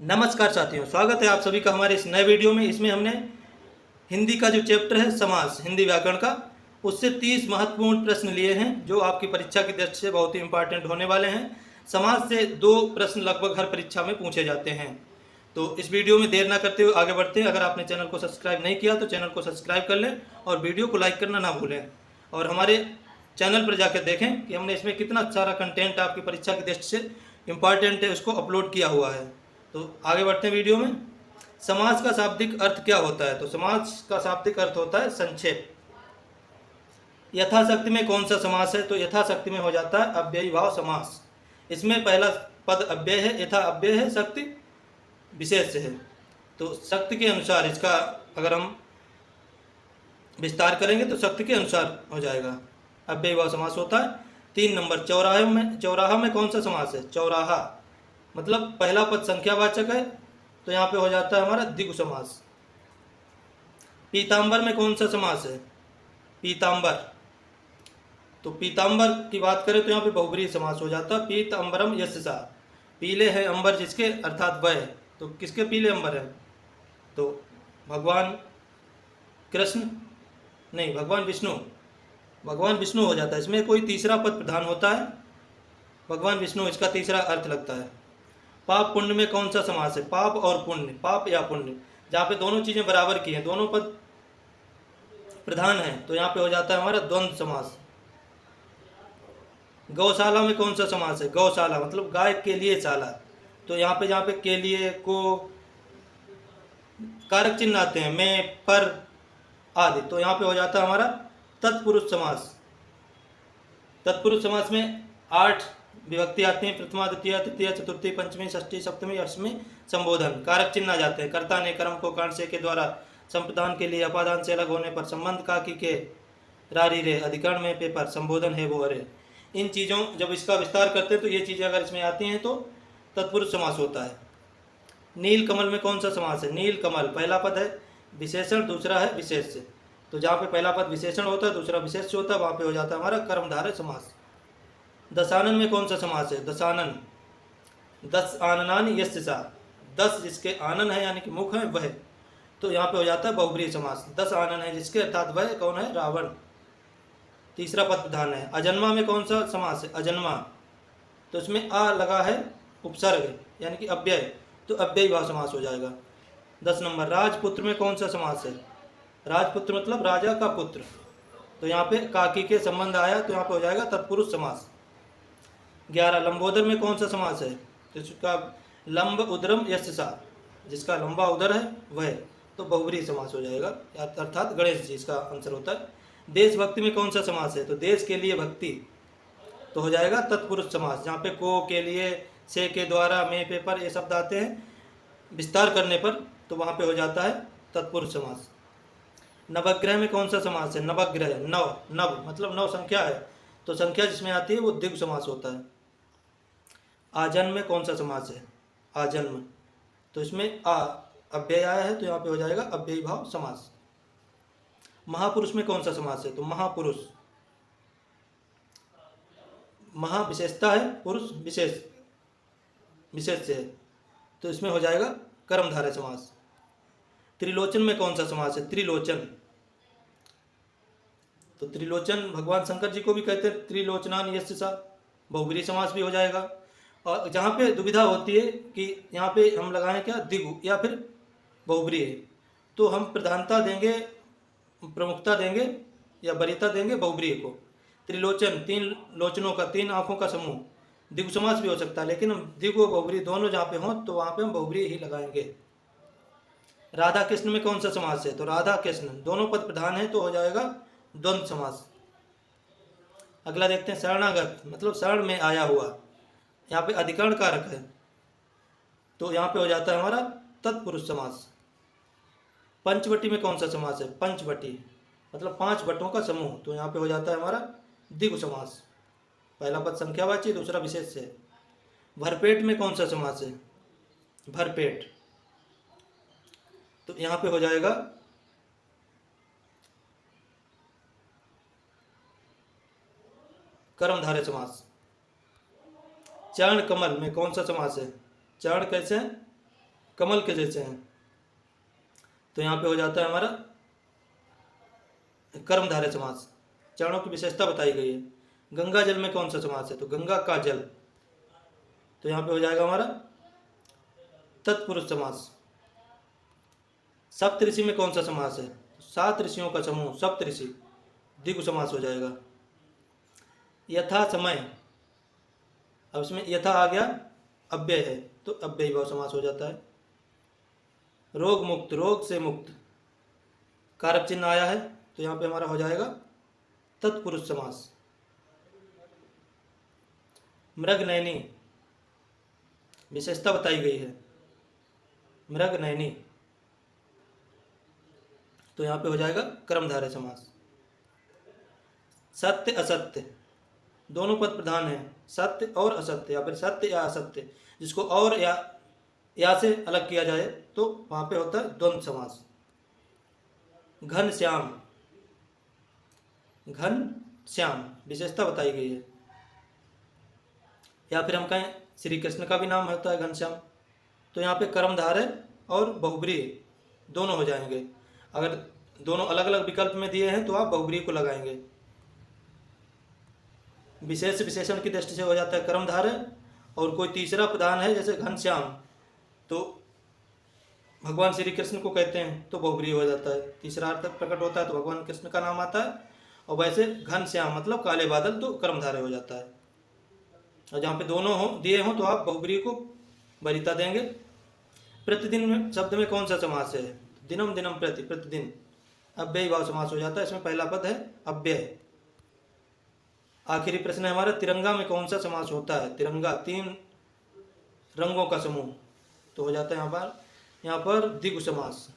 नमस्कार साथियों, स्वागत है आप सभी का हमारे इस नए वीडियो में। इसमें हमने हिंदी का जो चैप्टर है समास, हिंदी व्याकरण का, उससे 30 महत्वपूर्ण प्रश्न लिए हैं जो आपकी परीक्षा की दृष्टि से बहुत ही इंपॉर्टेंट होने वाले हैं। समास से 2 प्रश्न लगभग हर परीक्षा में पूछे जाते हैं। तो इस वीडियो में देर ना करते हुए आगे बढ़ते हैं। अगर आपने चैनल को सब्सक्राइब नहीं किया तो चैनल को सब्सक्राइब कर लें और वीडियो को लाइक करना ना भूलें। और हमारे चैनल पर जाकर देखें कि हमने इसमें कितना सारा कंटेंट आपकी परीक्षा की दृष्टि से इम्पॉर्टेंट है, उसको अपलोड किया हुआ है। तो आगे बढ़ते हैं वीडियो में। समास का शाब्दिक अर्थ क्या होता है? तो समास का शाब्दिक अर्थ होता है संक्षेप। यथाशक्ति में कौन सा समास है? तो यथाशक्ति में हो जाता है अव्ययी भाव समास। इसमें पहला पद अव्यय है, यथा अव्यय है, शक्ति विशेष है। तो शक्ति के अनुसार इसका अगर हम विस्तार करेंगे तो शक्ति के अनुसार हो जाएगा, अव्ययी भाव समास होता है। 3 नंबर चौराहा में कौन सा समास है? चौराहा मतलब पहला पद संख्यावाचक है तो यहाँ पे हो जाता है हमारा द्विगु समास। पीतांबर में कौन सा समास है? पीतांबर, तो पीतांबर की बात करें तो यहाँ पे बहुब्रीहि समास हो जाता है। पीत अंबरम यशसा, पीले हैं अंबर जिसके, अर्थात वह। तो किसके पीले अंबर है? तो भगवान कृष्ण नहीं, भगवान विष्णु, भगवान विष्णु हो जाता है। इसमें कोई तीसरा पद प्रधान होता है, भगवान विष्णु इसका तीसरा अर्थ लगता है। पाप पुण्य में कौन सा समास है? पाप और पुण्य, पाप या पुण्य, जहाँ पे दोनों चीज़ें बराबर की हैं, दोनों पद प्रधान हैं, तो यहाँ पे हो जाता है हमारा द्वंद्व समास। गौशाला में कौन सा समास है? गौशाला मतलब गाय के लिए शाला, तो यहाँ पे जहाँ पे के लिए को कारक चिन्ह आते हैं, में, पर आदि, तो यहाँ पे हो जाता है हमारा तत्पुरुष समास। तत्पुरुष समास में 8 विभक्ति आती हैं, प्रथमा, द्वितीय, तृतीय, चतुर्थी, पंचमी, षष्ठी, सप्तमी, अष्टमी, संबोधन। कारक चिन्ह आ जाते हैं। कर्ता ने कर्म को कर्ण से के द्वारा संप्रदान के लिए अपादान से अलग होने पर, संबंध काकी के रारी रे, अधिकरण में पेपर, संबोधन है वो अरे। इन चीज़ों जब इसका विस्तार करते हैं तो ये चीज़ें अगर इसमें आती हैं तो तत्पुरुष समास होता है। नील कमल में कौन सा समास है? नील कमल पहला पद है विशेषण, दूसरा है विशेष्य। तो जहाँ पे पहला पद विशेषण होता है, दूसरा विशेष्य होता है, वहाँ पे हो जाता है हमारा कर्मधारय समास। दशानन में कौन सा समास है? दशानन, दस आननान यस्य सा, 10 जिसके आनन है यानी कि मुख है वह, तो यहाँ पे हो जाता है बहुब्रीहि समास। 10 आनन है जिसके, अर्थात वह कौन है? रावण, तीसरा पद प्रधान है। अजन्मा में कौन सा समास है? अजन्मा, तो इसमें आ लगा है उपसर्ग यानी कि अव्यय, तो अव्ययी भाव समास हो जाएगा। 10 नंबर राजपुत्र में कौन सा समास है? राजपुत्र मतलब राजा का पुत्र, तो यहाँ पे काकी के संबंध आया तो यहाँ पे हो जाएगा तत्पुरुष समास। 11 लंबोदर में कौन सा समास है? तो इसका लंब उदरम यस्य सा, जिसका लंबा उदर है वह, तो बहुब्रीहि समास हो जाएगा, अर्थात गणेश जी इसका आंसर होता है। देशभक्ति में कौन सा समास है? तो देश के लिए भक्ति, तो हो जाएगा तत्पुरुष समास। जहाँ पे को के लिए, से के द्वारा, में, पे, पर ये शब्द आते हैं विस्तार करने पर, तो वहाँ पे हो जाता है तत्पुरुष समास। नवग्रह में कौन सा समास है? नवग्रह, नव, नव मतलब 9 संख्या है, तो संख्या जिसमें आती है वो द्विगु समास होता है। आजन्म में कौन सा समास है? आजन्म, तो इसमें आ अव्यय आया है तो यहाँ पे हो जाएगा अव्ययी भाव समास। महापुरुष में कौन सा समास है? तो महापुरुष, महा विशेषता है, पुरुष विशेष, विशेष से है, तो इसमें हो जाएगा कर्मधारय समास। त्रिलोचन में कौन सा समास है? त्रिलोचन, तो त्रिलोचन भगवान शंकर जी को भी कहते हैं त्रिलोचनान यस्य सा, बहुब्रीहि समास भी हो जाएगा। और जहाँ पे दुविधा होती है कि यहाँ पे हम लगाएं क्या, द्विगु या फिर बहुब्रीहि, तो हम प्रधानता देंगे, प्रमुखता देंगे या वरीयता देंगे बहुब्रीहि को। त्रिलोचन 3 लोचनों का, 3 आँखों का समूह, द्विगु समास भी हो सकता है, लेकिन हम द्विगु और बहुब्रीहि दोनों जहाँ पे हों तो वहाँ पे हम बहुब्रीहि ही लगाएंगे। राधा कृष्ण में कौन सा समास है? तो राधा कृष्ण दोनों पद प्रधान है तो हो जाएगा द्वंद्व समास। अगला देखते हैं शरणागत मतलब शरण में आया हुआ, यहाँ पे अधिकरण कारक है तो यहाँ पे हो जाता है हमारा तत्पुरुष समास। पंचवटी में कौन सा समास है? पंचवटी मतलब 5 वटों का समूह, तो यहाँ पे हो जाता है हमारा द्विगु समास, पहला पद संख्यावाची, दूसरा विशेष है। भरपेट में कौन सा समास है? भरपेट, तो यहाँ पे हो जाएगा कर्मधारय समास। चरण कमल में कौन सा समास है? चरण कैसे है? कमल के जैसे हैं, तो यहाँ पे हो जाता है हमारा कर्मधारय समास। चरणों की विशेषता बताई गई है। गंगा जल में कौन सा समास है, तो गंगा का जल, तो यहाँ पे हो जाएगा हमारा तत्पुरुष समास। सप्तऋषि में कौन सा समास है, 7 ऋषियों का समूह, सप्तऋषि, द्विगु समास हो जाएगा। यथा समय, अब इसमें यथा आ गया, अव्यय है तो अव्ययी भाव समास हो जाता है। रोग मुक्त, रोग से मुक्त, कारक चिन्ह आया है तो यहाँ पे हमारा हो जाएगा तत्पुरुष समास। मृग नयनी, विशेषता बताई गई है, मृग नयनी, तो यहाँ पे हो जाएगा कर्मधारय समास। सत्य असत्य, दोनों पद प्रधान हैं, सत्य और असत्य, या फिर सत्य या असत्य, जिसको और या से अलग किया जाए तो वहाँ पे होता है द्वंद्व समास। घन श्याम, घन श्याम, विशेषता बताई गई है, या फिर हम कहें श्री कृष्ण का भी नाम होता है घनश्याम, तो यहाँ पे कर्मधारय और बहुब्रीहि दोनों हो जाएंगे। अगर दोनों अलग अलग विकल्प में दिए हैं तो आप बहुब्रीहि को लगाएंगे। विशेष विशेषण की दृष्टि से हो जाता है कर्मधारय, और कोई तीसरा प्रधान है जैसे घनश्याम, तो भगवान श्री कृष्ण को कहते हैं तो बहुब्रीहि हो जाता है, तीसरा अर्थ प्रकट होता है तो भगवान कृष्ण का नाम आता है। और वैसे घनश्याम मतलब काले बादल तो कर्मधारय हो जाता है। और जहाँ पे दोनों हो दिए हों तो आप बहुब्रीहि को वरीयता देंगे। प्रतिदिन में शब्द में कौन सा समास है, दिनम दिनम प्रति, प्रतिदिन, अव्ययी भाव समास हो जाता है, इसमें पहला पद है अव्यय। आखिरी प्रश्न है हमारा, तिरंगा में कौन सा समास होता है, तिरंगा 3 रंगों का समूह, तो हो जाता है यहाँ पर द्विगु समास।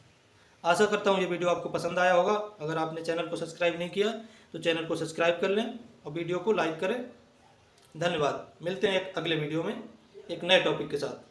आशा करता हूँ ये वीडियो आपको पसंद आया होगा। अगर आपने चैनल को सब्सक्राइब नहीं किया तो चैनल को सब्सक्राइब कर लें और वीडियो को लाइक करें। धन्यवाद। मिलते हैं एक अगले वीडियो में एक नए टॉपिक के साथ।